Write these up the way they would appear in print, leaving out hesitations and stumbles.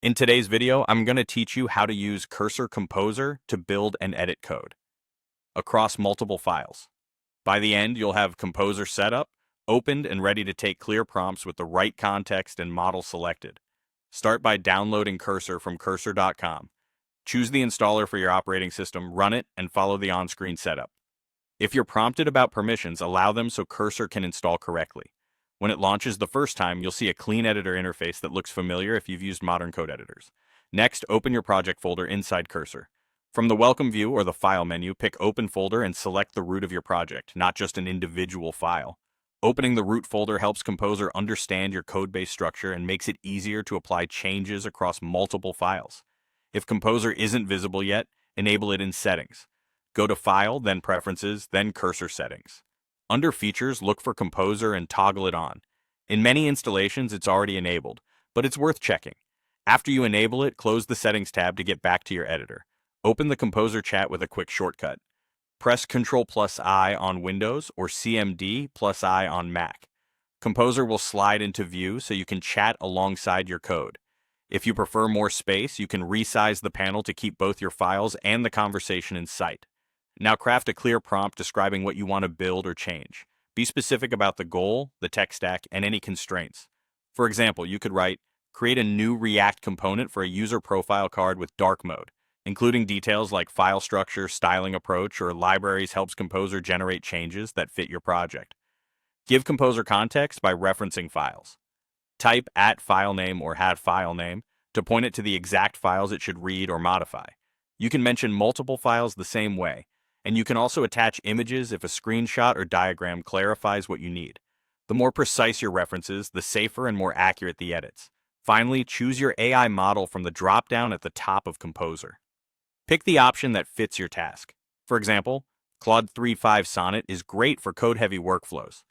In today's video, I'm going to teach you how to use Cursor Composer to build and edit code across multiple files. By the end, you'll have Composer set up, opened, and ready to take clear prompts with the right context and model selected. Start by downloading Cursor from cursor.com. Choose the installer for your operating system, run it, and follow the on-screen setup. If you're prompted about permissions, allow them so Cursor can install correctly. When it launches the first time, you'll see a clean editor interface that looks familiar if you've used modern code editors. Next, open your project folder inside Cursor. From the Welcome view or the File menu, pick Open Folder and select the root of your project, not just an individual file. Opening the root folder helps Composer understand your code-based structure and makes it easier to apply changes across multiple files. If Composer isn't visible yet, enable it in Settings. Go to File, then Preferences, then Cursor Settings. Under Features, look for Composer and toggle it on. In many installations, it's already enabled, but it's worth checking. After you enable it, close the Settings tab to get back to your editor. Open the Composer chat with a quick shortcut. Press Ctrl+I on Windows or CMD+I on Mac. Composer will slide into view so you can chat alongside your code. If you prefer more space, you can resize the panel to keep both your files and the conversation in sight. Now craft a clear prompt describing what you want to build or change. Be specific about the goal, the tech stack, and any constraints. For example, you could write, create a new React component for a user profile card with dark mode. Including details like file structure, styling approach, or libraries helps Composer generate changes that fit your project. Give Composer context by referencing files. Type @filename or @filename to point it to the exact files it should read or modify. You can mention multiple files the same way, and you can also attach images if a screenshot or diagram clarifies what you need. The more precise your references, the safer and more accurate the edits. Finally, choose your AI model from the drop-down at the top of Composer. Pick the option that fits your task. For example, Claude 3.5 Sonnet is great for code-heavy workflows.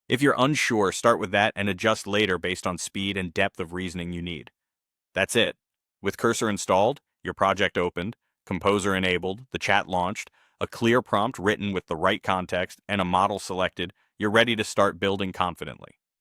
If you're unsure, start with that and adjust later based on speed and depth of reasoning you need. That's it. With Cursor installed, your project opened, Composer enabled, the chat launched, a clear prompt written with the right context, and a model selected, you're ready to start building confidently.